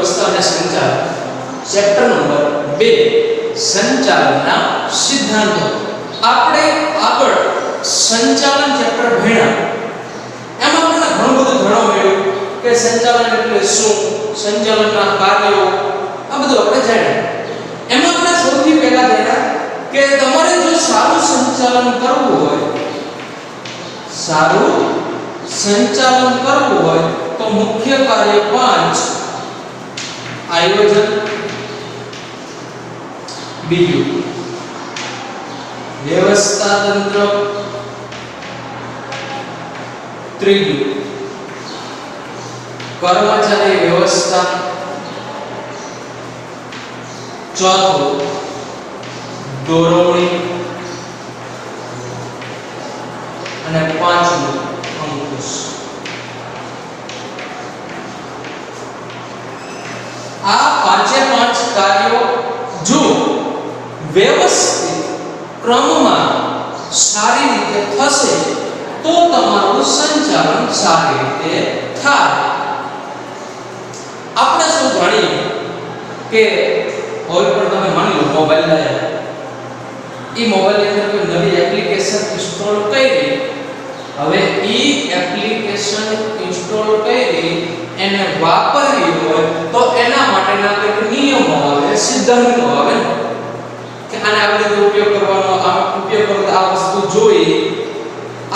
વ્યવસ્થા અને સંચાલન. ચેપ્ટર નંબર 2 સંચાલનના સિદ્ધાંતો. આપણે આગળ સંચાલન ચેપ્ટર ભણ્યા. એમાં આપણને ઘણું બધું જાણવા મળ્યું કે સંચાલન એટલે શું, સંચાલનના કાર્યો, આ બધું આપણે જાણ્યું. એમાં આપણે સૌથી પહેલા જાણ્યા કે તમારે જો સારું સંચાલન કરવું હોય, સારું સંચાલન કરવું હોય તો મુખ્ય કાર્ય 5: આયોજન, બીજું વ્યવસ્થા તંત્ર, ત્રીજું કર્મચારી વ્યવસ્થા, ચોથું દોરવણી અને પાંચમું અંકુશ. આ પાંચે પાંચ કાર્યો જો વ્યવસ્થિત ક્રમમાં સારી રીતે થશે તો તમારું સંચાલન સારી રીતે થાય. આપણે શું જાણીએ કે હવે પણ તમે માની લો મોબાઈલ લાયા, એ મોબાઈલ ની અંદર કોઈ નવી એપ્લિકેશન ઇન્સ્ટોલ કરી, હવે એ એપ્લિકેશન ઇન્સ્ટોલ કરી એને વાપરવી હોય તો એના માટેના કંઈક નિયમો આવે, સિદ્ધાંતો આવે કે આને આ રીતે ઉપયોગ કરવાનો, આ ઉપયોગ કરતા આ વસ્તુ જોઈએ,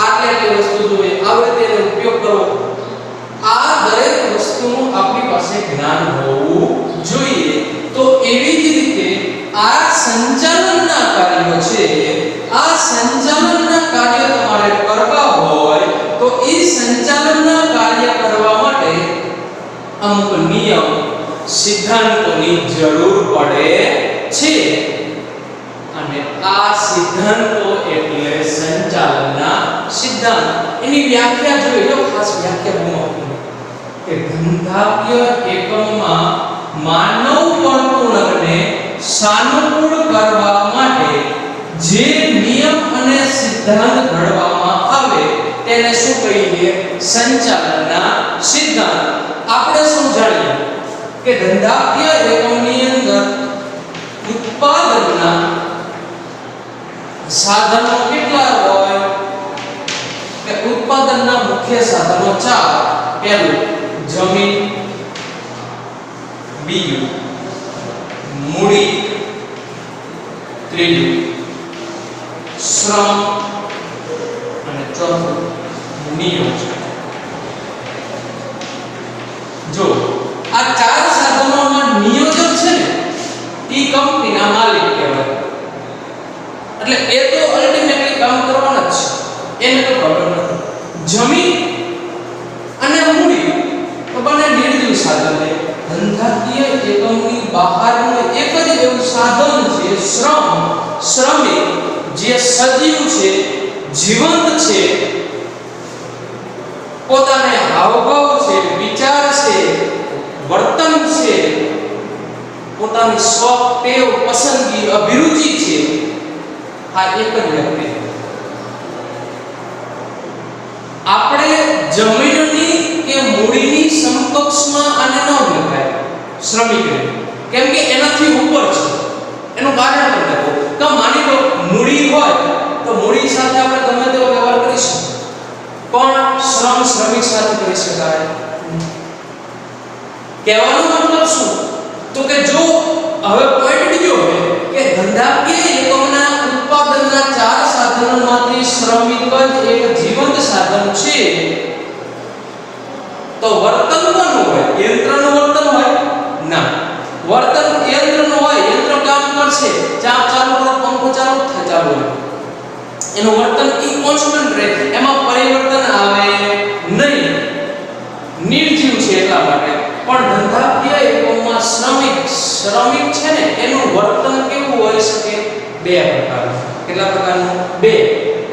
આટલી વસ્તુ જોઈએ, આ રીતે એનો ઉપયોગ કરવો. આ દરેક વસ્તુનું આપણી પાસે જ્ઞાન હોવું જોઈએ. તો એવી જ રીતે આ સંચાલનના કાર્યો છે, આ સંચાલનના કાર્ય તમારે કરવા હોય તો એ સંચાલનના કાર્ય કરવા માટે અમુક નિયમ, સિદ્ધાંતોની જરૂર પડે છે. અને આ સિદ્ધાંતો એટલે સંચાલનના સિદ્ધાંત. એની વ્યાખ્યા જોઈએ, જો ખાસ વ્યાખ્યા બહુ આપી કે ધંધાકીય એકમમાં માનવ વર્તણૂકને સાનુકૂળ કરવા માટે જે નિયમ અને સિદ્ધાંત ઘડવામાં આવે તેને શું કહીએ? સંચાલનના સિદ્ધાંત. આપણે શું જાણીએ કે ધંધાકીય એકમની અંદર ઉત્પાદનના સાધનો કેટલા હોય? કે ઉત્પાદનના મુખ્ય સાધનો 4. પહેલું જમીન, બીજું મૂડી, ત્રીજું શ્રમ અને ચોથું નિયોજન. જો આ 4 સાધનોમાં નિયોજક છે ને એ કંપનીના માલિક કહેવાય. એટલે એ તો અલ્ટિમેટલી કામ કરવાના જ છે, એને તો પ્રોબ્લેમ નથી. જમીન અને મૂડી તો બંને નિર્જીવ સાધન છે. ધંધાકીય એકમની બહારનું એક જ એવું સાધન છે શ્રમ, શ્રમિક, જે સજીવ છે, જીવંત છે, પોતાને હાવભાવ છે, વિચાર છે, વર્તન છે, પોતાની શોખ, ટેવ, પસંદગી, અભિરુચિ છે. આ એક જ વ્યક્તિ. આપણે જમીનની કે મૂડીની સમકક્ષમાં આને ન લેવાય શ્રમિકને, કેમ કે એનાથી ઉપર છે. એનું કારણ તમને કહું તો માની લો મૂડી હોય તો મૂડી સાથે આપણે ગમે તેવો વ્યવહાર કરીશું, પણ શ્રમ શ્રમિક સાથે કરી શકાય. કહેવાનો મતલબ શું? તો કે જો હવે પોઈન્ટ બીજો હોય કે ધંધાકીય એકમના ઉત્પાદનના 4 સાધનોમાંથી શ્રમિક જ એક જીવંત સાધન છે, તો વર્તન કોનું હોય? યંત્રનું વર્તન હોય? ના, વર્તન યંત્રનું હોય. યંત્ર કામ કરશે, ચાપ ચાલુ કરો, પંખો ચાલુ થાય, ચાલુ હોય. એનું વર્તન ઈ કોન્સ્ટન્ટ રહે, એમાં પરિવર્તન આવે નહીં. નિર્જીવ છે એટલા માટે. પણ ધંધાકીય એકમમાં શ્રમિક છે ને એનું વર્તન કેવું હોઈ શકે? 2 પ્રકારનું. કેટલા પ્રકારનું? 2.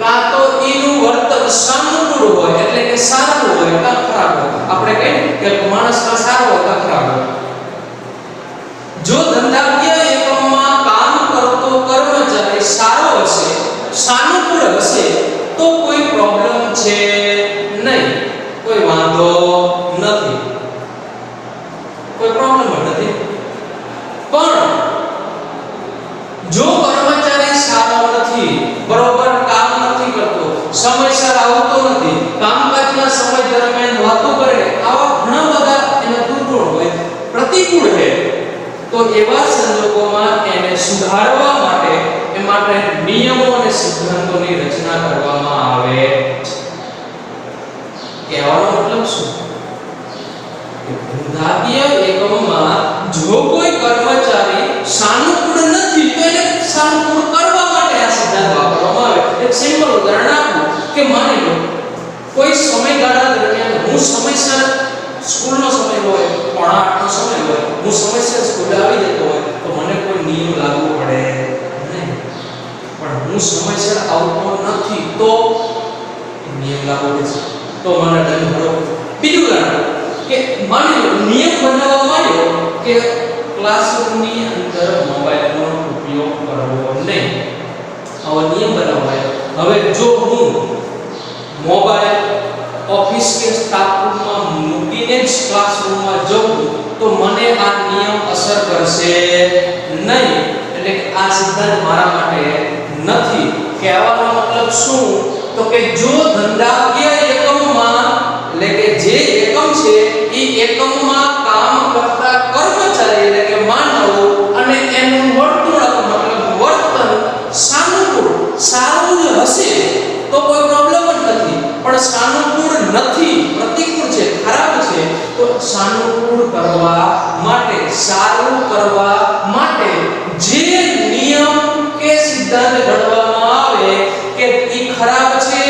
કાં તો એનું વર્તન સાનુકૂળ હોય એટલે કે સારું હોય કાં ખરાબ હોય. આપણે કહીએ કે માણસ કાં સારો હોય કાં ખરાબ હોય. જો ધંધાકીય એકમમાં કામ કરતો કર્મચારી સારો હશે, સાનુકૂળ હશે તો કોઈ પ્રોબ્લેમ છે નહીં, કોઈ વાંધો નથી, કોઈ કોઈ પ્રોબ્લેમ જ નથી. પણ જો કર્મચારી સારો નથી, બરોબર કામ નથી કરતો, સમયસર આવતો નથી, કામકાજના સમય દરમિયાન વાતો કરે, આવા ઘણા બધા એના દુર્ગુણ હોય, પ્રતિકૂળ છે, તો એવા સંજોગોમાં એને સુધારવા માટે નિયમો અને સિદ્ધાંતોની રચના કરવામાં આવે છે. કહેવાનો મતલબ શું? કે ધંધાકીય એકમમાં જો કોઈ કર્મચારી સાનુકૂળ નથી તો એને સાનુકૂળ કરવા માટે આ સિદ્ધાંત વાપરવામાં આવે. એક સિમ્પલ ઉદાહરણ આપું કે માની લો કોઈ સમયગાળા દરમિયાન હું સમયસર સ્કૂલનો સમય હોય, 8:30 નો સમય હોય, હું સમયસર સ્કૂલે આવી જતો હોય તો મને કોઈ નિયમ લાગુ પડે નહીં. પણ હું સમયસર આવતો નથી તો નિયમ લાગુ પડે તો મને દંડ ભરવો. બીજું ઉદાહરણ કે માની લો નિયમ બનાવવામાં આવ્યો કે ક્લાસરૂમની અંદર મોબાઈલનો ઉપયોગ કરવો નહીં. આવો નિયમ બનાવવામાં આવ્યો. હવે જો હું મોબાઈલ ઓફિસ કે સ્ટાફ રૂમમાં મૂકીને જ ક્લાસરૂમમાં જઉં તો મને આ નિયમ અસર કરશે નહીં. એટલે કે આ સિદ્ધાંત મારા માટે નથી. કહેવાનો મતલબ શું? તો કે જો ધંધાકીય એકમમાં એટલે કે જે એકમ છે એ એકમમાં કામ કરતા કર્મચારી એટલે કે માનવો અને એનું વર્તણૂક મતલબ વર્તન સાનુકૂળ સારું હશે તો કોઈ પ્રોબ્લેમ જ નથી. પણ સાનુકૂળ નથી, પ્રતિકૂળ છે, ખરાબ છે, તો સાનુકૂળ કરવા માટે, સારું કરવા માટે જે નિયમ કે સિદ્ધાંત ઘડવામાં આવે કે ઈ ખરાબ છે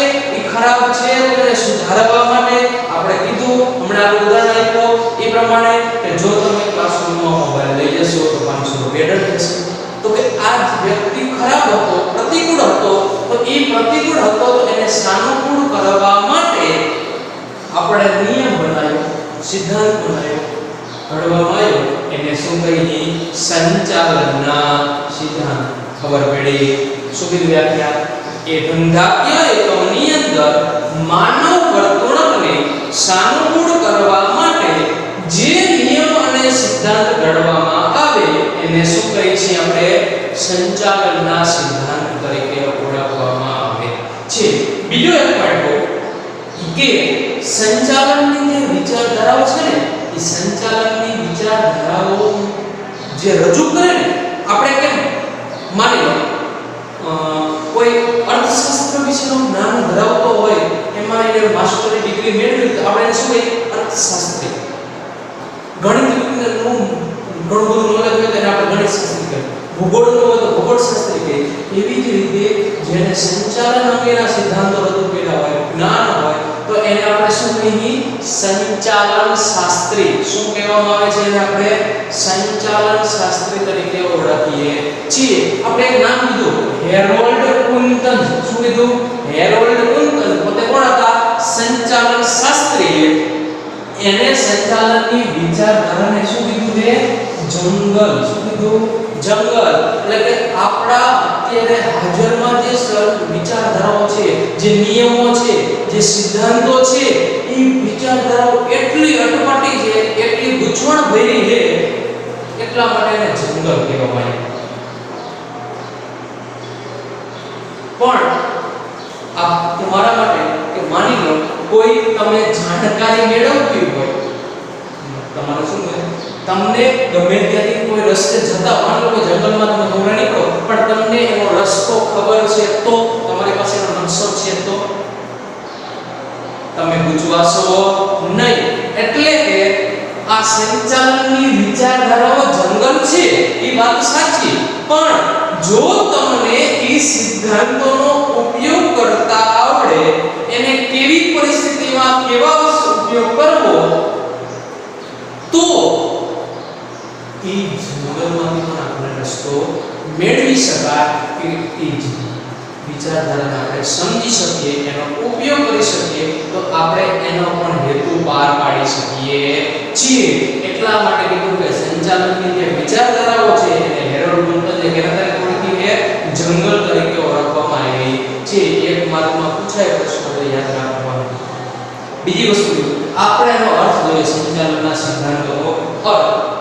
તો એને સુધારવા માટે આપણે કીધું, હમણાં ઉદાહરણ આપ્યો એ પ્રમાણે કે જો તમે ક્લાસરૂમમાં મોબાઈલ લઈ જશો તો 500 રૂપિયા દંડ થશે. તો કે આ વ્યક્તિ ખરાબ હતો, પ્રતિકૂળ હતો, તો એ પ્રતિકૂળ હતો તો એને સાનુકૂળ કરવા માટે આપણે નિયમ બનાવ્યો, સિદ્ધાંત બનાવ્યો, ઘડવામાં આવ્યો. એને શું કહીએ? સંચાલનના સિદ્ધાંત. ખબર પડી? શું કીધું વ્યાખ્યા? એ ધંધાકીય એકમની અંદર માનવ વર્તણૂકને સાનુકૂળ કરવા માટે જે નિયમ અને સિદ્ધાંત ઘડવામાં આવે એને શું કહીએ છીએ આપણે? સંચાલનના સિદ્ધાંત તરીકે ઓળખવામાં આવે છે. બીજો એક પોઈન્ટ કે સંચાલનની જે વિચારધારાઓ છે ને એ સંચાલનની વિચારધારાઓ જે રજૂ કરે ને, આપણે કેમ માની લો કોઈ અર્થશાસ્ત્ર વિશેનું જ્ઞાન ધરાવતો હોય, એમાં એને માસ્ટરી ડિગ્રી મેળવી તો આપણે શું કહીએ? અર્થશાસ્ત્રી. ગણિત વિજ્ઞાનનું ઘણું બધું નોલેજ હોય તો એને આપણે ગણિત શાસ્ત્રી કહીએ. ભૂગોળનું હોય તો ભૂગોળશાસ્ત્રી કહીએ. એવી જ રીતે જેને સંચાલન અંગેના સિદ્ધાંતો રજૂ કર્યા હોય, જ્ઞાન હોય, તો એને આપણે શું કહીએ? સંચાલન શાસ્ત્રી. શું કહેવામાં આવે છે? એને આપણે સંચાલન શાસ્ત્રી તરીકે ઓળખીએ છીએ. આપણે એક નામ કીધું, હેરોલ્ડ કુંતન. શું કીધું? હેરોલ્ડ કુંતન પોતે કોણ હતા? સંચાલન શાસ્ત્રી. એને સંચાલનની વિચારધારાને શું કીધું છે? જંગલ. શું કીધું? જંગલ. એટલે કે આપણા અત્યારે હાજરમાં જે વિચારધારાઓ છે, જે નિયમો છે, જે સિદ્ધાંતો છે, એ વિચારધારાઓ એટલી અટપટી છે, એટલી ગૂંચવણ ભરી છે, એટલા માટે એને જંગલ કહેવામાં આવે. પણ આ તમારા માટે કે માની લો કોઈ તમે જાણકારી મેળવવી હોય, તમારે શું હોય? તમને ગમે ત્યાંથી કોઈ રસ્તે જતા માની લો કે જંગલમાં તમે દોડવા નીકળો, પણ તમને એનો રસ્તો ખબર છે તો તમારી પાસે એનો નકશો છે તો તમે ગુજવાશો નહીં. એટલે કે આ સંચાલનની વિચારધારાઓ જંગલ છે એ વાત સાચી, પણ જો તમને એ સિદ્ધાંતોનો ઉપયોગ કરતા આવડે, એને કેવી પરિસ્થિતિમાં કેવા ઉપયોગ કરવો, તો એ જંગલમાંથી પણ આપણે રસ્તો મેળવી શકાય. કે એ વિચારધારાને આપણે સમજી શકીએ, એનો ઉપયોગ કરી શકીએ, તો આપણે એનો પણ હેતુ પાર પાડી શકીએ છીએ. એટલા માટે કીધું કે સંચાલનની જે વિચારધારાઓ છે એને હેરોલ્ડ કુંતન જે કેના તરીકે ઓળખી છે? જંગલ તરીકે ઓળખવામાં આવી છે. એક માર્કમાં પૂછાય પ્રશ્ન તો યાદ રાખવાનું. બીજી વસ્તુ આપણે એનો અર્થ જોઈએ, સંચાલનના સિદ્ધાંતોનો અર્થ.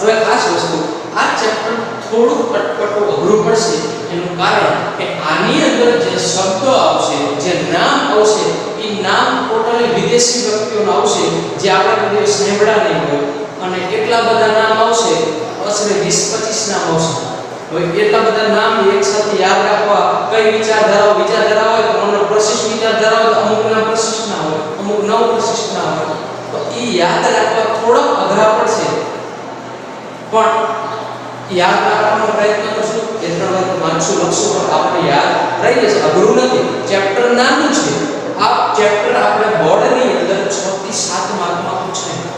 હવે ખાસ વસ્તુ આ ચેપ્ટર થોડું કટકટો અઘરું પડશે એનું કારણ કે આની અંદર જે શબ્દો આવશે જે નામ આવશે એ નામ ટોટલી વિદેશી વ્યક્તિઓના આવશે જે આપણે કોઈ સાંભળ્યા નહીં હોય અને એટલા બધા નામ આવશે આશરે 20-25 નામ આવશે હવે એટલા બધા નામ એક સાથે યાદ રાખવા કઈ વિચારધારા હોય તો અમુક પ્રશિષ્ટ વિચારધારા હોય તો અમુક નામ પ્રશિષ્ટ ના હોય અમુક નવ પ્રશિષ્ટ ના હોય તો એ યાદ રાખવા થોડા અઘરા પડશે પણ યાદ રાખવાનો પ્રયત્ન કરશું એ ત્રણ વાર વાંચશું લખશું પણ આપણે યાદ રહી જશે અઘરું નથી ચેપ્ટર નાનું છે આ ચેપ્ટર આપણે બોર્ડની અંદર 6 થી 7 માર્કમાં પૂછાય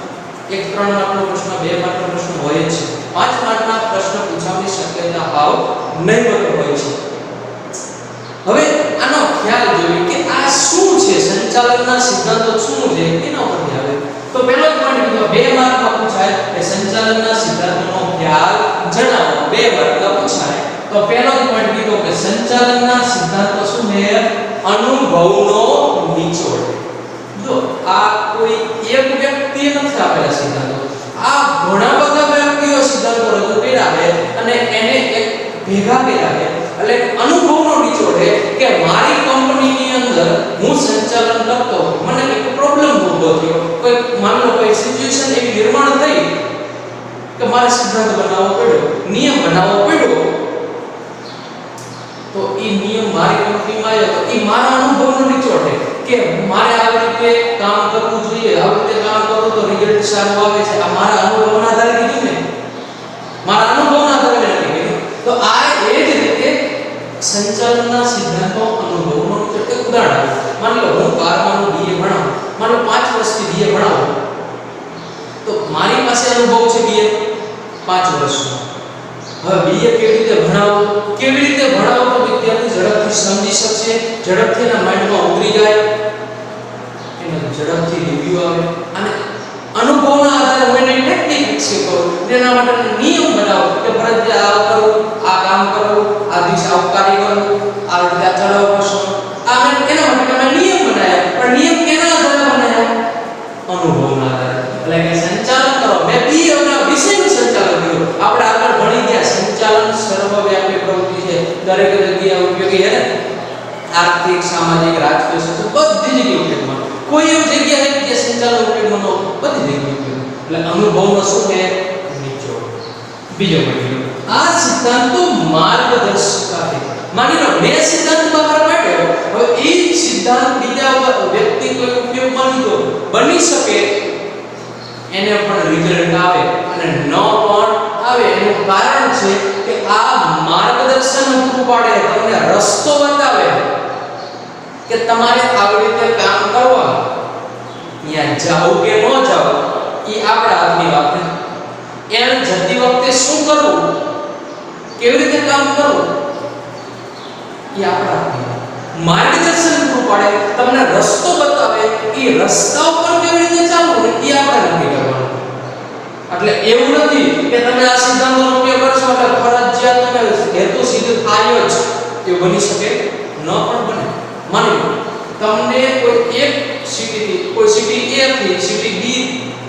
એક 3 માર્કનો પ્રશ્ન 2 માર્કનો પ્રશ્ન હોય છે 5 માર્કના પ્રશ્ન પૂછવાની શક્યતા હાવ નહીવત હોય છે હવે આનો ખ્યાલ જોઈએ કે આ શું છે સંચાલનના સિદ્ધાંતો શું છે એના ઉપર આવે તો પહેલો પોઈન્ટ કીધો 2 માર્કમાં પૂછાય કે સંચાલનના સિદ્ધાંતોનો ખ્યાલ જણાવો 2 માર્કમાં પૂછાય તો પહેલો પોઈન્ટ કીધો કે સંચાલનના સિદ્ધાંતો શું છે અનુભવનો નિચોડ જો આ કોઈ એક વ્યક્તિએ નથી આપેલા સિદ્ધાંતો આ ઘણા બધા વ્યક્તિઓ સિદ્ધાંતો રજૂ કર્યા છે અને એને એક ભેગા કર્યા છે એટલે અનુભવનો નિચોડ છે કે મારી કંપનીની અંદર હું સંચાલન કરતો મને એક પ્રોબ્લેમ ઊભો થયો કોઈ માનો કોઈ સિચ્યુએશન એવી નિર્માણ થઈ કે મારે સિદ્ધાંત બનાવવો પડ્યો નિયમ બનાવવો પડ્યો તો એ નિયમ મારી કંપનીમાં આવ્યો તો એ મારા અનુભવનો નિચોડ છે કે મારે આવી રીતે કામ કરવું જોઈએ આવી રીતે કામ કરું તો રિઝલ્ટ સારું આવે છે આ મારા અનુભવના આધારે કીધું ને મારા અનુભવના આધારે નથી કીધું તો આ એ જ રીતે સંચાલનના સિદ્ધાંતો અનુભવનો એક ઉદાહરણ માની લો હું 12માનું બીએ ભણાવું માનો 5 વર્ષથી બીએ ભણાવું તો મારી પાસે અનુભવ છે બીએ 5 વર્ષનો હવે બીએ કેવી રીતે ભણાવો તો વિદ્યાર્થી ઝડપથી સમજી શકશે ઝડપથી એના માઇન્ડમાં ઉતરી જાય એને ઝડપથી રિવ્યુ આવે અને અનુભવના આધારે હું એને ટેકનિક વિકસિત કરું તેના માટે નિયમ બનાવો કે ફરજિયાત આ કરું આ કામ કરું આ દિવસે આવું કાર્ય કરું આ રીતે ચલાવો પડશે આ એના માટે મેં નિયમ બનાવ્યા પણ નિયમ કેના આધારે બનાવ્યા અનુભવના આધારે એટલે કે સંચાલન કરો મેં બીએ ના વિષયનું સંચાલન કર્યું આપણે આગળ ભણી ગયા સંચાલન સર્વવ્યાપી પ્રવૃત્તિ છે દરેક જગ્યાએ ઉપયોગી છે આર્થિક સામાજિક રાજકીય છે બધી જગ્યાએ ઉપયોગમાં કોઈ એવી જગ્યા છે કે સંચાલન ઉપયોગમાં ન બધી જગ્યાએ ઉપયોગ એટલે અનુભવનો શું છે નિચોડ બીજો પોઈન્ટ આ સિદ્ધાંતો માર્ગદર્શિકા છે માની લો બે સિદ્ધાંત બહાર પાડ્યો હવે એ સિદ્ધાંત બીજા વ્યક્તિ કોઈ ઉપયોગમાં લીધો બની શકે એને પણ રિઝલ્ટ આવે અને ન પણ આવે એનું કારણ છે કે આ માર્ગદર્શન પૂરું પાડે તમને રસ્તો બતાવે કે તમારે આવી રીતે કામ કરવાનું ત્યાં જાવ કે ન જાવ એ આપણા હાથની વાત નથી એને જતી વખતે શું કરવું કેવી રીતે કામ કરવું એ આપણા હાથની વાત માર્ગદર્શન પૂરું પાડે તમને રસ્તો બતાવે એ રસ્તા ઉપર કેવી રીતે ચાલવું એ આપણે નક્કી કરવાનું એટલે એવું નથી કે તમે આ સિદ્ધાંતનો ઉપયોગ કરશો એટલે ફરજિયાત તમે હેતુ સિદ્ધ થાય જ એ બની શકે ન પણ બને માની લો તમને કોઈ એક સિટીથી કોઈ સિટી A થી સિટી B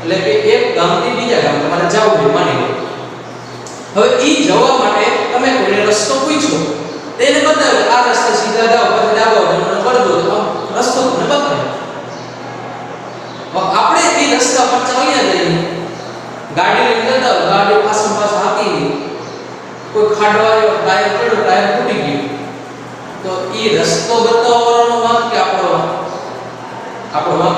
એટલે કે એક ગામથી બીજા ગામ તમારે જવું છે માની લો હવે ઈ જવા માટે તમે કોઈને રસ્તો પૂછ્યો તેને બતાવે આ રસ્તે સીધા જાઓ પછી ડાબો જમણો કરજો તો રસ્તો તમને બતાવે આપણે એ રસ્તા પર ચાલ્યા જઈએ ગાડી લઈને જતા ગાડી પાછળ હાકી કોઈ ખાડો આવ્યો ટાયર પડ્યો ટાયર ફૂટી ગયું તો એ રસ્તો બતાવવાનો વાંક કે આપણો વાંક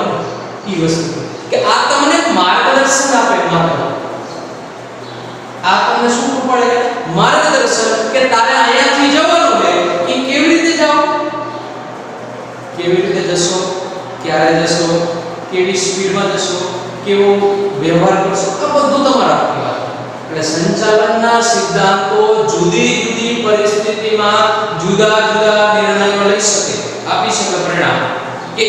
ઈ વસ્તુ કે આ તમને માર્ગદર્શન આપે માત્ર આ તમને શું પડે માર્ગદર્શન કે તારે અહીંયાથી જવાનું છે એ કેવી રીતે જાવ કેવી રીતે જશો ક્યારે જશો કેવી સ્પીડમાં જશો કેવો વ્યવહાર કરશો આ બધું તમારા હાથની વાત એટલે સંચાલનના સિદ્ધાંતો જુદી જુદી પરિસ્થિતિમાં જુદા જુદા નિર્ણયો લઈ શકે આપી શકે પરિણામ કે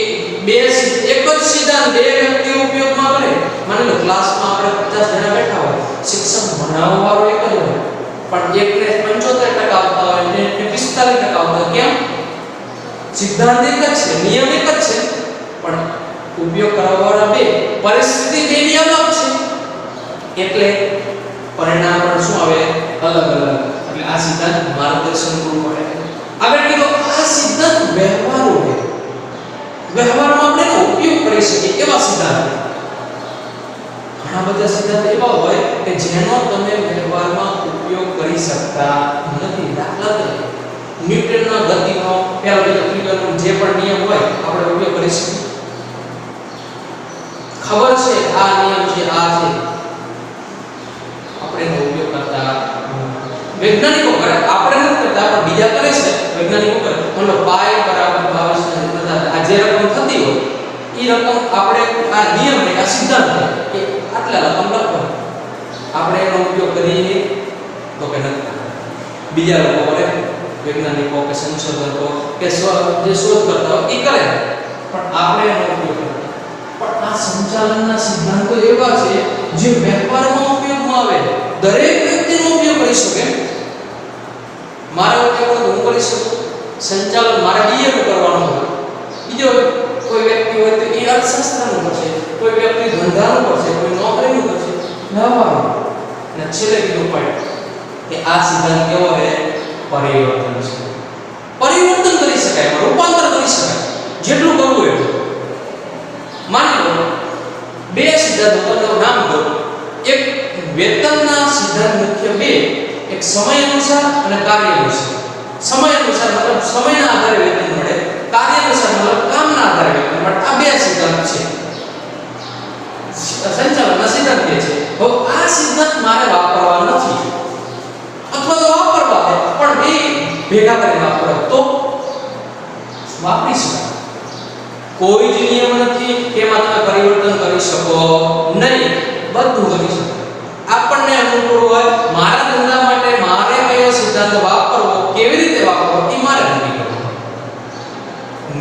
એક જ સિદ્ધાંત બે વ્યક્તિ ઉપયોગમાં કરે માની લો ક્લાસમાં આપણે 50 જણા બેઠા હોય શિક્ષક ભણાવવાવાળો એક જ હોય પણ એકને 75% આવતા હોય ને 45% આવતા હોય કેમ સિદ્ધાંત એક જ છે નિયમ એક જ છે પણ ઉપયોગ કરવાવાળા બે પરિસ્થિતિ બેની અલગ છે એટલે પરિણામ પણ શું આવે અલગ અલગ એટલે આ સિદ્ધાંત માર્ગદર્શન પૂરું પાડે આગળ કીધું આ સિદ્ધાંત વ્યવહારુ છે વ્યવહારમાં આપણે એનો ઉપયોગ કરી શકીએ એવા સિદ્ધાંત ઘણા બધા સિદ્ધાંત એવા હોય કે જેનો તમે વ્યવહારમાં ઉપયોગ કરી શકતા નથી દાખલા તરીકે ન્યૂટનના ગતિનો પહેલો ત્રિકોણનો જે પણ નિયમ હોય આપણે ઉપયોગ કરી શકીએ ખબર છે આ નિયમ છે આ છે આપણે એનો ઉપયોગ કરતા વૈજ્ઞાનિકો કરે આપણે નથી કરતા પણ બીજા કરે છે વૈજ્ઞાનિકો કરે મતલબ પાઈ બરાબર 22 આ જે રકમ થતી હોય એ રકમ આપણે આ નિયમ ને આ સિદ્ધાંત કે આટલા રકમ લખો આપણે એનો ઉપયોગ કરીએ તો કે નથી બીજા લોકો કરે વૈજ્ઞાનિકો કે સંશોધકો કે જે શોધ કરતા હોય એ કરે પણ આપણે એનો ઉપયોગ કરીએ પણ આ સંચાલનના સિદ્ધાંતો એવા છે જે વેપારમાં ઉપયોગમાં આવે દરેક વ્યક્તિનો ઉપયોગ કરી શકે મારા ઉપયોગ હું કરી શકું સંચાલન મારે બીએ કરવાનું હોય બીજો કોઈ વ્યક્તિ હોય તો એ અર્થશાસ્ત્રનું કરશે કોઈ વ્યક્તિ ધંધાનું કરશે કોઈ નોકરીનું કરશે વ્યવહારનું અને છેલ્લે કીધું પોઈન્ટ કે આ સિદ્ધાંત કેવો છે પરિવર્તન કરી શકાય રૂપાંતર કરી શકાય જેટલું કરવું એટલું માની લો બે સિદ્ધાંતો તમને નામ દો એક વેતનના સિદ્ધાંત મુખ્ય બે એક સમય અનુસાર અને કાર્ય અનુસાર સમય અનુસાર મતલબ સમયના આધારે વેતન મળે કાર્ય અનુસાર મતલબ કામના આધારે વેતન મળે આ બે સિદ્ધાંત છે સંચાલનના સિદ્ધાંત કે છે હવે આ સિદ્ધાંત મારે વાપરવા નથી અથવા તો વાપરવા છે પણ બે ભેગા કરીને વાપરવા તો વાપરી શકાય કોઈ જ નિયમ નથી કે એમાં તમે પરિવર્તન કરી શકો નહીં બધું કરી શકો આપણને અનુકૂળ હોય મારા ધંધા માટે મારે કયો સિદ્ધાંત વાપરવો કેવી રીતે વાપરવો એ મારે નક્કી કરવું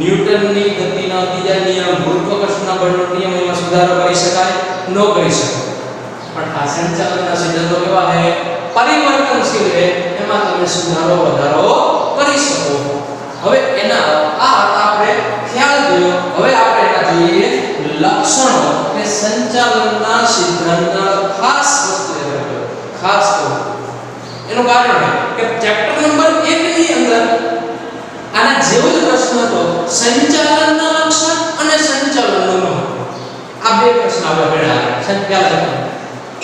ન્યૂટનની ગતિના ત્રીજા નિયમ ગુરુત્વાકર્ષણના બળનો નિયમ એમાં સુધારો કરી શકાય ન કરી શકાય પણ આ સંચાલનના સિદ્ધાંતો કેવા છે પરિવર્તનશીલ છે એમાં તમે સુધારો વધારો કરી શકો હવે એના આ આપણે ખ્યાલ જોયો હવે આપણે એના જોઈએ લક્ષણો કે સંચાલનના સિદ્ધાંતના ખાસ વસ્તુ ખાસ તો એનું કારણ છે કે ચેપ્ટર નંબર 1 ની અંદર આના જેવો જ પ્રશ્ન હતો સંચાલનના લક્ષણ અને સંચાલનનું મહત્વ આ બે પ્રશ્ન આપણે ભણ્યા સંચાલન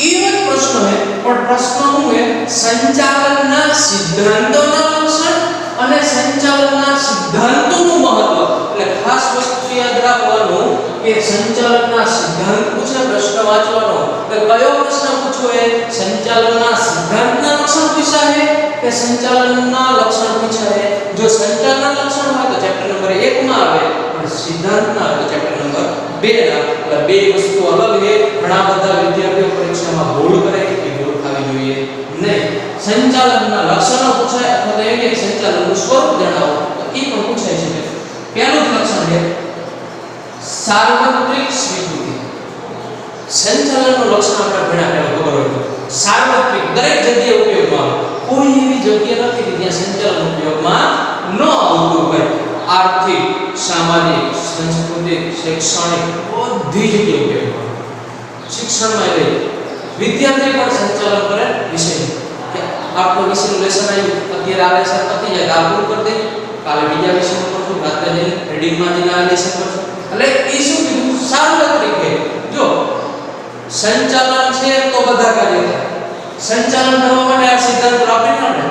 એવો જ પ્રશ્ન છે પણ પ્રશ્ન શું છે સંચાલનના સિદ્ધાંતોના લક્ષણ અને સંચાલનના સિદ્ધાંતોનું મહત્વ એટલે ખાસ વસ્તુ યાદ રાખવાનું કે સંચાલનના સિદ્ધાંત પૂછે પ્રશ્ન વાંચવાનો કે કયો પ્રશ્ન પૂછ્યો છે સંચાલનના સિદ્ધાંતના લક્ષણ પૂછ્યા છે કે સંચાલનના લક્ષણ પૂછ્યા છે જો સંચાલનના લક્ષણ હોય તો ચેપ્ટર નંબર 1 માં આવે અને સિદ્ધાંતના આવે તો ચેપ્ટર નંબર 2 ના એટલે બે વસ્તુ અલગ છે ઘણા બધા વિદ્યાર્થીઓ પરીક્ષામાં ભૂલ કરે કે ભૂલ થવી જોઈએ નહીં સંચાલનના લક્ષણો પૂછાય અથવા તો એને સંચાલનનું સ્વરૂપ જણાવો તો એ પણ પૂછાય છે પહેલું જ લક્ષણ છે સાર્વત્રિક સ્વીકૃતિ સંચાલનનું લક્ષણ આપણે ભણ્યા પહેલા ખબર હોય તો સાર્વત્રિક દરેક જગ્યાએ ઉપયોગમાં આવે કોઈ એવી જગ્યા નથી કે જ્યાં સંચાલન ઉપયોગમાં ન આવતું હોય આર્થિક સામાજિક સાંસ્કૃતિક શૈક્ષણિક બધી જગ્યાએ ઉપયોગમાં શિક્ષણમાં લઈ વિદ્યાર્થી પણ સંચાલન કરે વિષય આપણો વિષયનું લેસન આવ્યું અત્યારે આ લેસન પતી જાય કાલ પૂરું કરી દે કાલે બીજા વિષયનું કરશું રાત્રે જઈને રીડિંગમાં જઈને આ લેસન કરશું એટલે એ શું કીધું સાર્વત્રિક છે જો સંચાલન છે તો બધા કાર્ય થાય સંચાલન કરવા માટે આ સિદ્ધાંત આપણે ન મળે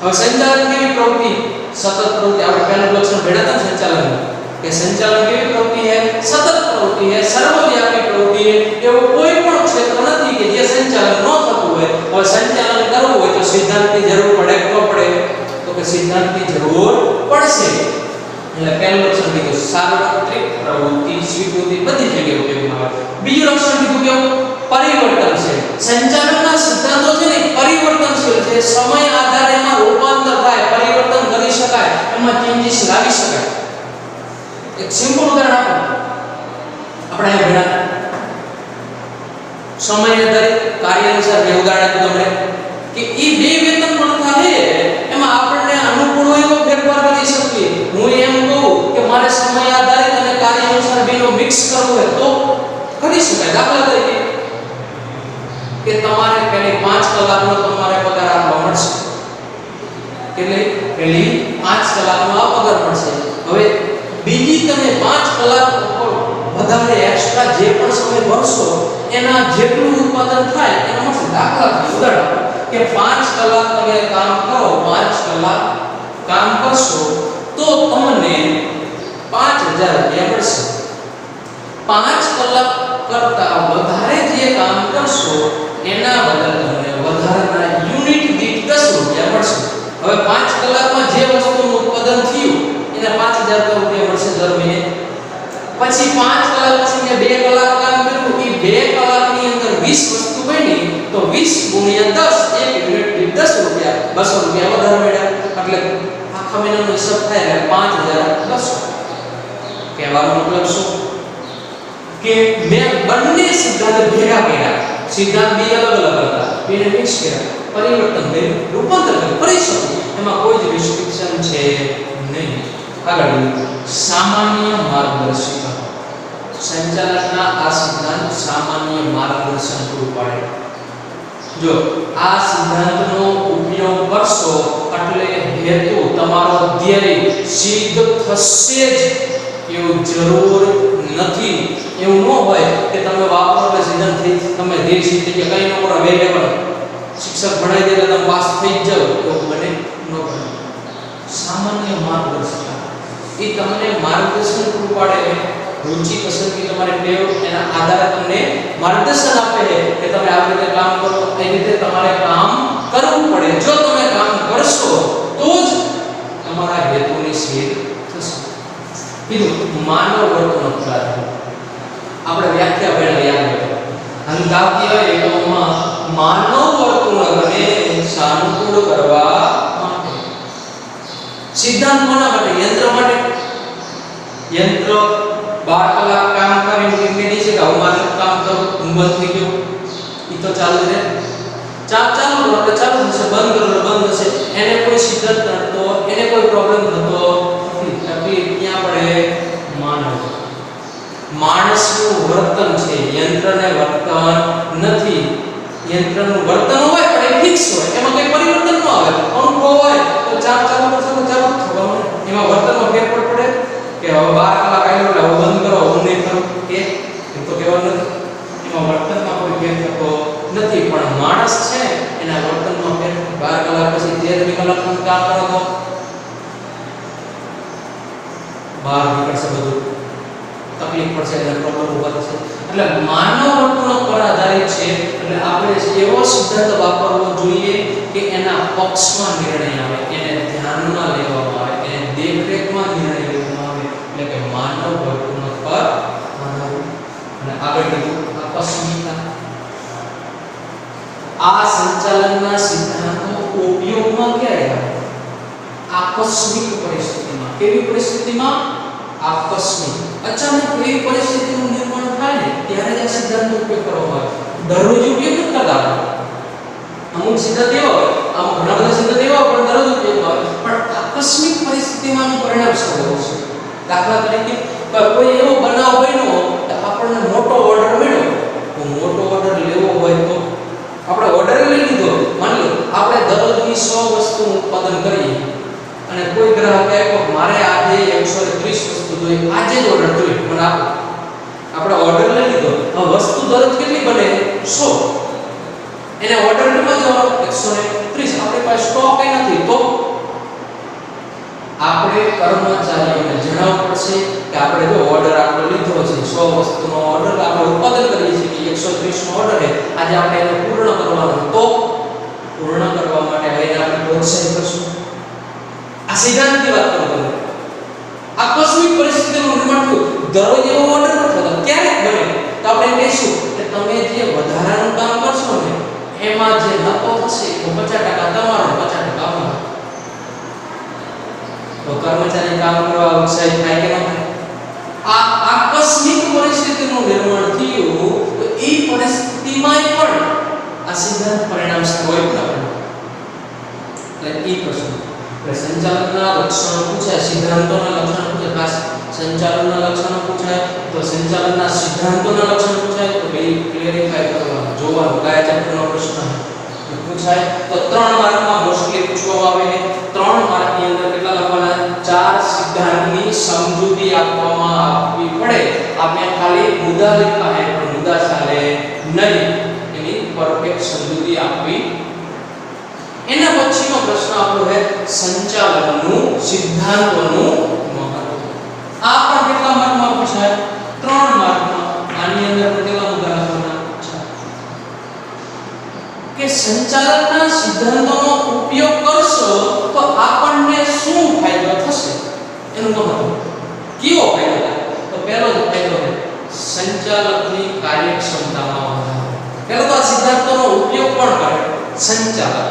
હવે સંચાલન કેવી પ્રવૃત્તિ સતત પ્રવૃત્તિ આપણે પહેલું લક્ષણ ભેળા હતા સંચાલન કે સંચાલન કેવી પ્રવૃત્તિ છે સતત પ્રવૃત્તિ છે સર્વવ્યાપી પ્રવૃત્તિ છે એવું કોઈ પણ ક્ષેત્ર નથી કે જે સંચાલન ન થતું હોય હવે સંચાલન કરવું હોય તો સિદ્ધાંતની જરૂર પડે કે પડે તો કે સિદ્ધાંતની જરૂર પડશે એટલે પહેલું લક્ષણ કીધું સાર્વત્રિક પ્રવૃત્તિ સ્વીકૃતિ બધી જગ્યાએ ઉપયોગમાં આવે બીજું લક્ષણ કીધું કેવું પરિવર્તનશીલ સંચાલનના સિદ્ધાંતો છે ને પરિવર્તનશીલ છે સમય આધારે એમાં રૂપાંતર થાય પરિવર્તન કરી શકાય એમાં ચેન્જીસ લાવી શકાય એક સિમ્પલ ઉદાહરણ આપો આપણે અહીં ભણ્યા સમય આધારિત કાર્ય અનુસાર જે ઉદાહરણ આપ્યું તમને કે ઈ બે વેતન પ્રથા છે એમાં આપણને અનુકૂળ એવો ફેરફાર કરી શકીએ હું એમ કહું કે મારે સમય આધારિત અને કાર્ય અનુસાર બેનો મિક્સ કરવું હોય તો કરી શકાય દાખલા તરીકે કે તમારે પહેલી 5 કલાકનો તમારે પગાર આપવા મળશે. એટલે પેલી 5 કલાકનો આ પગાર મળશે. હવે બીજી તમે 5 કલાક વધારે એક્સ્ટ્રા જે પણ સમય ભરશો એના જેટલું ઉત્પાદન થાય એના મળશે. દાખલા ઉદાહરણ કે 5 કલાક તમે કામ કરો, 5 કલાક કામ કરશો તો તમને 5000 રૂપિયા મળશે. 5 કલાક કરતા વધારે જે કામ કરશો એના બદલે તમને વધારાના યુનિટ દીઠ 10 રૂપિયા મળશે. હવે 5 કલાકમાં જે વસ્તુનું ઉત્પાદન થયું એને 5000 રૂપિયા મળશે દર મહિને. પછી 5 કલાક પછી મેં 2 કલાક કામ કર્યું, એ 2 કલાકની અંદર 20 વસ્તુ બની તો 20 ગુણ્યા 10 એક યુનિટ દીઠ 10 રૂપિયા 200 રૂપિયા વધારે મળ્યા. એટલે આખા મહિનાનો હિસાબ થાય એટલે 5200. કહેવાનો મતલબ શું કે મેં બંને સિદ્ધાંત ભેગા કર્યા. સિદ્ધાંત બે અલગ અલગ હતા, બેને મિક્સ કર્યા, પરિવર્તન કર્યું, રૂપાંતર કર્યું, કરી શકું. એમાં કોઈ જ રિસ્ટ્રિક્શન છે નહીં. આગળ સામાન્ય માર્ગદર્શિકા. સંચાલકના આ સિદ્ધાંત સામાન્ય માર્ગદર્શન પૂરું પાડે. જો આ સિદ્ધાંતનો ઉપયોગ કરશો એટલે હેતુ તમારો ધ્યેય સિદ્ધ થશે જ એવું જરૂર નથી. એવું ન હોય કે તમે વાપરો સિદ્ધાંતથી તમે ધ્યેય સિદ્ધ કે કઈ ન કરો વેરિયેબલ શિક્ષક ભણાવી દે એટલે તમે પાસ થઈ જ જાવ એવું બને ન બને. સામાન્ય માર્ગદર્શિકા એ તમને માર્ગદર્શન પૂરું પાડે. રુચિ પસંદગી તમારી ટેવ એના આધારે તમને માર્ગદર્શન આપે છે કે તમે આ રીતે કામ કરો, એ રીતે તમારે કામ કરવું પડે. જો તમે કામ કરશો તો જ તમારા હેતુની સિદ્ધ થશે. કીધું માનવ વર્તન અપરાધ. આપણે વ્યાખ્યા પહેલા યાદ રાખો. અંધાકીય એકમમાં માનવ વર્તણૂકને સાનુકૂળ કરવા માટે. સિદ્ધાંત કોના માટે? યંત્ર માટે. યંત્ર 12 કલાક કામ કરીને એમ કહે છે કે હું મારું કામ કરું, હું બંધ થઈ ગયો, એ તો ચાલુ રહે. ચાલુ કરો એટલે ચાલુ થશે, બંધ કરો એટલે બંધ થશે. એને કોઈ સિદ્ધાંત નડતો, એને કોઈ પ્રોબ્લેમ થતો નથી. તકલીફ ક્યાં પડે? માનવ. માણસનું વર્તન છે, યંત્રને વર્તન નથી. યંત્રનું વર્તન હોય પણ એ ફિક્સ હોય, એમાં કોઈ પરિવર્તન ન આવે. અનુભવ હોય તો ચાલુ કરશો તો ચાલુ થવાનું. એમાં વર્તનમાં ફેરફાર પડે કે હવે 12 કલાક આવ્યો એટલે હવે બંધ કરો, હું નહીં કરું કે એ તો કહેવાનું નથી. એમાં વર્તનમાં કોઈ ફેર થતો નથી. પણ માણસ છે એના વર્તનમાં ફેર 12 કલાક પછી 13 કલાકનું કામ કરો તો બહાર નીકળશે, બધું તકલીફ પડશે, એટલે પ્રોબ્લેમ ઊભા થશે. એટલે માનવ વર્તણૂક પર આધારિત છે. એટલે આપણે એવો સિદ્ધાંત વાપરવો જોઈએ કે એના પક્ષમાં નિર્ણય આવે, એને ધ્યાનમાં લેવામાં આવે, એને દેખરેખમાં નિર્ણય લેવામાં આવે. એટલે કે માનવ વર્તણૂક પર આધારિત. અને આગળ કીધું આકસ્મિકતા. આ સંચાલનના સિદ્ધાંતો ઉપયોગમાં ક્યારે આવે? આકસ્મિક પરિસ્થિતિમાં. કેવી પરિસ્થિતિમાં? આકસ્મિક. અચાનક એવી પરિસ્થિતિનું નિર્માણ થાય ને ત્યારે જ આ સિદ્ધાંતનો ઉપયોગ કરવામાં આવે. દરરોજ ઉપયોગ ન કરતા. અમુક સિદ્ધાંત એવા હોય, આમ ઘણા બધા સિદ્ધાંત એવા પણ દરરોજ ઉપયોગમાં આવે. પણ આકસ્મિક પરિસ્થિતિમાં પરિણામ સારું હોય છે. દાખલા તરીકે કોઈ એવો બનાવ બન્યો કે આપણને મોટો ઓર્ડર મળ્યો. તો મોટો ઓર્ડર લેવો હોય તો આપણે ઓર્ડર લઈ લીધો. માની લો આપણે દરરોજની 100 વસ્તુનું ઉત્પાદન કરીએ અને કોઈ ગ્રાહક આવ્યો, મારે આજે 130 વસ્તુ જોઈએ, આજે જ ઓર્ડર જોઈએ, મને આપો. આપણે ઓર્ડર લઈ લીધો. હવે વસ્તુ દરરોજ કેટલી બને? 100. એને ઓર્ડર કેટલો દેવાનો? 130. આપણી પાસે સ્ટોક એ નથી તો આપણે કર્મચારીઓને જણાવવું પડશે કે આપણે જો ઓર્ડર આટલો લીધો છે, 100 વસ્તુનો ઓર્ડર આપણે ઉત્પાદન કરીએ છીએ, 130 નો ઓર્ડર છે, આજે આપણે એને પૂર્ણ કરવાનો. તો પૂર્ણ કરવા માટે હવે આપણે પ્રોત્સાહિત કરશું. આ સિદ્ધાંતની વાત કરો તમે. આકસ્મિક પરિસ્થિતિનું નિર્માણ થયું, દરરોજ એવો ઓર્ડર ન થતો, ક્યારેક બને તો આપણે કહીશું કે તમે જે વધારાનું કામ કરશો ને એમાં જે નફો થશે એ 50% તમારો, 50% અમારો. તો કર્મચારી કામ કરવા ઉત્સાહિત થાય કે ન થાય? આ આકસ્મિક પરિસ્થિતિનું નિર્માણ થયું તો એ પરિસ્થિતિમાં પણ આ સિદ્ધાંત પરિણામ હોય જ ન. એટલે એ પ્રશ્ન સંચાલનના લક્ષણો પૂછાય, સિદ્ધાંતોના લક્ષણો પૂછાય. ખાસ સંચાલનના લક્ષણો પૂછાય તો સંચાલનના સિદ્ધાંતોના લક્ષણો પૂછાય તો બે ક્લેરિફાઈ કરવા જોવાનું કયા ચેપ્ટરનો પ્રશ્ન પૂછાય તો 3 માર્કમાં મોસ્ટલી પૂછવામાં આવે છે 3 માર્કની અંદર કેટલા લખવાના 4 સિદ્ધાંતની સમજૂતી આપવી પડે આપણે ખાલી મુદ્દા લખ્યા છે પણ મુદ્દા ચાલે નહીં એની પરફેક્ટ સમજૂતી આપવી એના પછીનો પ્રશ્ન આપણો છે સંચાલનનું સિદ્ધાંતોનું મહત્વ આ પણ કેટલા માર્કમાં પૂછાય 3 માર્કમાં આની અંદર કેટલા મુદ્દા લખવાના કે સંચાલનના સિદ્ધાંતોનો ઉપયોગ કરશો તો આપણને શું ફાયદો થશે એનું મહત્વ કેવો ફાયદો થાય તો પહેલો જ ફાયદો છે સંચાલકની કાર્યક્ષમતામાં વધારો પહેલો તો આ સિદ્ધાંતોનો ઉપયોગ પણ કરે સંચાલક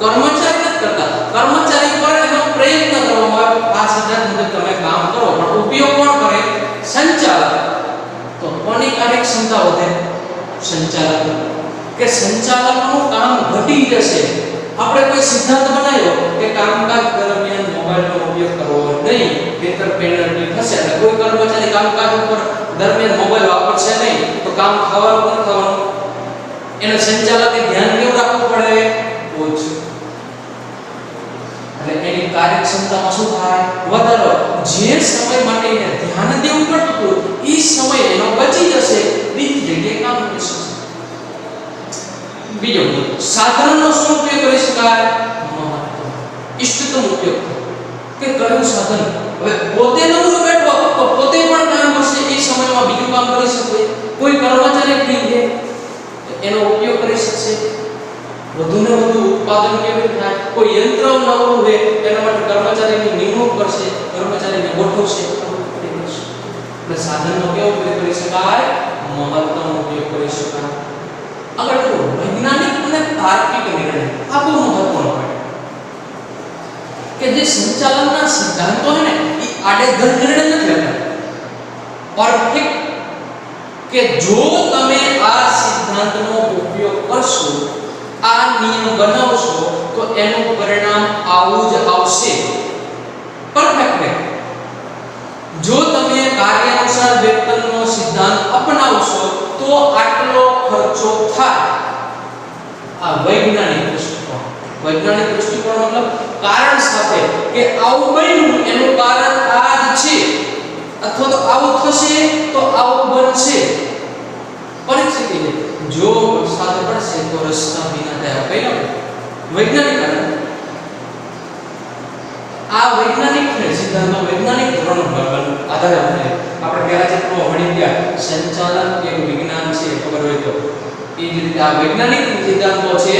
કર્મચારી નથી કરતા કર્મચારી પર એનો પ્રયત્ન કરવામાં આવે આ સિદ્ધાંત મુજબ તમે કામ કરો પણ ઉપયોગ કોણ કરે સંચાલક તો કોની કાર્યક્ષમતા વધે સંચાલક કે સંચાલકનું કામ ઘટી જશે આપણે કોઈ સિદ્ધાંત બનાવ્યો કે કામકાજ દરમિયાન મોબાઈલનો ઉપયોગ કરવો નહીં નહીંતર પેનલ્ટી થશે અને કોઈ કર્મચારી કામકાજ ઉપર દરમિયાન મોબાઈલ વાપરશે નહીં તો કામ થવાનું ન થવાનું એને સંચાલકે ધ્યાન કેવું રાખવું પડે ઓછું એટલે એની કાર્યક્ષમતામાં શું થાય વધારો જે સમય માટે એને ધ્યાન દેવું પડતું એ સમય એનો બચી જશે બીજી જગ્યાએ કામ કરી શકશે બીજો સાધનનો શું ઉપયોગ કરી શકાય ઇષ્ટતમ ઉપયોગ કે કયું સાધન હવે પોતે નવરો બેઠો તો પોતે પણ કામ કરશે એ સમયમાં બીજું કામ કરી શકે કોઈ કર્મચારી ફ્રી છે એનો ઉપયોગ કરી શકશે વધુને વધુ ઉત્પાદન કેવી રીતે થાય કોઈ યંત્ર નવું હોય એના માટે કર્મચારીની નિમણૂક કરશે કર્મચારીને ગોઠવશે એટલે સાધનનો કેવો ઉપયોગ કરી શકાય મહત્તમ ઉપયોગ કરી શકાય અગર તો વૈજ્ઞાનિક અને તાર્કિક નિર્ણય આ બહુ મહત્વનો હોય કે જે સંચાલનના સિદ્ધાંતો છે ને એ આડેધડ નિર્ણય નથી લેતા પરફેક્ટ કે જો તમે આ સિદ્ધાંતનો ઉપયોગ કરશો આ નિયમ બનાવશો તો એનું પરિણામ આવું જ આવશે પરફેક્ટ જો તમે કાર્યાનુસાર વેતનનો સિદ્ધાંત અપનાવશો તો આટલો ખર્ચો થાય આ વૈજ્ઞાનિક દૃષ્ટિકોણ મતલબ કારણ સાથે કે આવું બન્યું એનું કારણ આ જ છે અથવા તો આવું થશે તો આવું બનશે પરિસ્થિતિ જો વરસાદ પડશે તો રસ્તા ભીના થયા પહેલા વૈજ્ઞાનિક કારણ આ વૈજ્ઞાનિક સિદ્ધાંતો વૈજ્ઞાનિક ધોરણો પર આધાર રાખે આપણે પહેલા ચેપ્ટરમાં ભણી ગયા સંચાલન એક વિજ્ઞાન છે ખબર હોય તો એ જ રીતે આ વૈજ્ઞાનિક સિદ્ધાંતો છે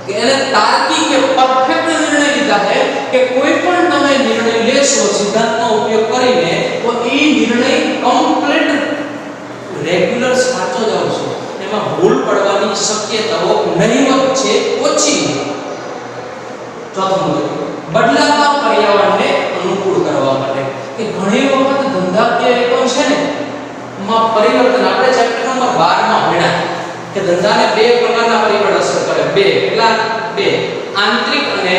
કે એને તાર્કિક કે પરફેક્ટ નિર્ણય લીધા છે કે કોઈ પણ તમે નિર્ણય લેશો સિદ્ધાંતનો ઉપયોગ કરીને તો એ નિર્ણય કમ્પ્લીટ રેગ્યુલર સાચો જ આવશે એમાં ભૂલ પડવાની શક્યતાઓ નહીવત છે ઓછી ચોથું બદલાતા પર્યાવરણને અનુકૂળ કરવા માટે કે ઘણી વખત ધંધાકીય એકમ છે ને માં પરિવર્તન આપણે ચેપ્ટર નંબર 12 માં ભણ્યા કે ધંધાને બે પ્રકારના પરિબળ અસર કરે બે આંતરિક અને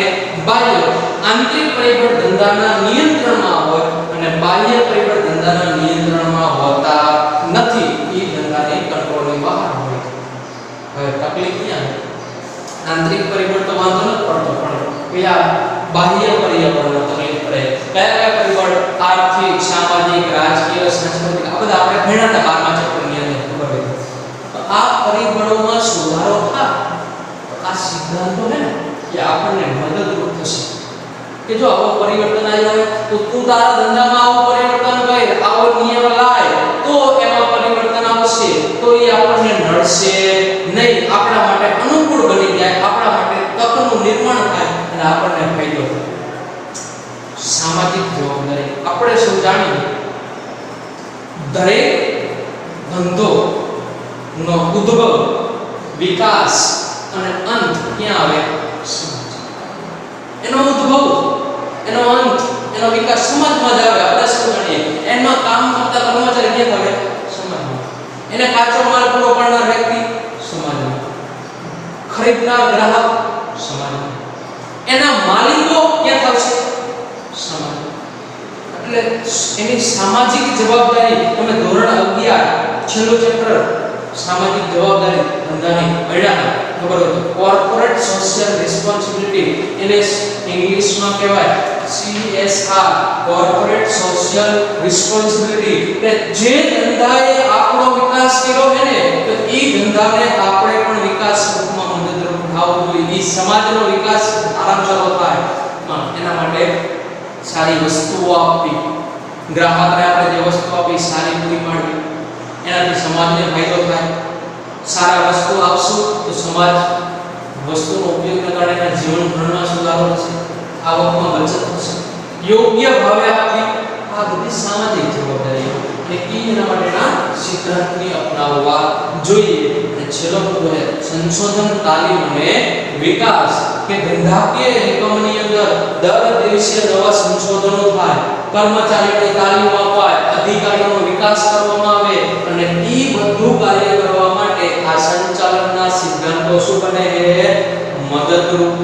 બાહ્ય આંતરિક પરિબળ ધંધાના નિયંત્રણમાં હોય અને બાહ્ય પરિબળ ધંધાના નિયંત્રણમાં હોતા નથી એ ધંધાની કંટ્રોલની બહાર હોય હવે તકલીફ ક્યાં આંતરિક પરિબળ તો વાંધો નથી પડતો પણ કયા બાહ્ય પર્યાવરણમાં તકલીફ પડે કયા પરિબળ આર્થિક સામાજિક રાજકીય સાંસ્કૃતિક આ બધા આપણે ભણ્યા હતા 12મા ચેપ્ટરની અંદર ખબર હોય તો આ પરિબળોમાં સુધારો થાય આ સિદ્ધાંતો છે ને કે આપણને મદદરૂપ થશે કે જો આવો પરિવર્તન આવ્યો હોય તો તું તારા ધંધામાં આવો પરિવર્તન કર આવો નિયમ લાય તો એમાં પરિવર્તન આવશે તો એ આપણને નડશે નહીં આપણા માટે અનુકૂળ બની જાય આપણા માટે તકનું નિર્માણ થાય અને આપણને ફાયદો થાય સામાજિક જવાબદારી આપણે સૌ જાણીએ દરેક ધંધો નો ઉદ્ભવ વિકાસ અને અંત ક્યાં આવે સમાજ એનો ઉદ્ભવ એનો અંત એનો વિકાસ સમાજમાં જ આવે આપણે સૌ જાણીએ એમાં કામ કરતા કર્મચારી ક્યાં આવે સમાજમાં એને કાચો માલ પૂરો પાડનાર વ્યક્તિ સમાજમાં ખરીદનાર ગ્રાહક સમાજમાં એના માલિકો ક્યાં થશે સમાજ એટલે એની સામાજિક જવાબદારી તમે ધોરણ 11 છેલ્લો ચેપ્ટર સામાજિક જવાબદારી ધંધાની ભણ્યા ખબર હોય તો કોર્પોરેટ સોશિયલ રિસ્પોન્સિબિલિટી, એને ઇંગ્લિશમાં કહેવાય CSR, કોર્પોરેટ સોશિયલ રિસ્પોન્સિબિલિટી, કે જે ધંધાએ આપણો વિકાસ કર્યો છે ને તો એ ધંધાને આપણે પણ વિકાસ રૂપમાં મદદરૂપ થવું જોઈએ, એ સમાજનો વિકાસ આરામસર થાય એના માટે સારી વસ્તુઓ આપવી, ગ્રાહકને આપણે જે વસ્તુ આપી સારી પૂરી પાડવી, એનાથી સમાજને ફાયદો થાય. સારા વસ્તુ આપશું તો સમાજ વસ્તુનો ઉપયોગ કરીને જીવન ધોરણમાં સુધારો થશે, આવકમાં બચત થશે. યોગ્ય ભાવે આપવી, આ બધી સામાજિક જવાબદારી અને એના માટેના સિદ્ધાંતને અપનાવવા જોઈએ. અને છેલ્લો મુદ્દો છે સંશોધન, તાલીમ અને વિકાસ, કે ધંધાકીય એકમની અંદર દર દિવસે નવા સંશોધનો થાય, કર્મચારીઓને તાલીમ અપાય, અધિકારીઓનો વિકાસ કરવામાં આવે અને એ બધું કાર્ય કરવા માટે આ સંચાલનના સિદ્ધાંતો શું બને છે? મદદરૂપ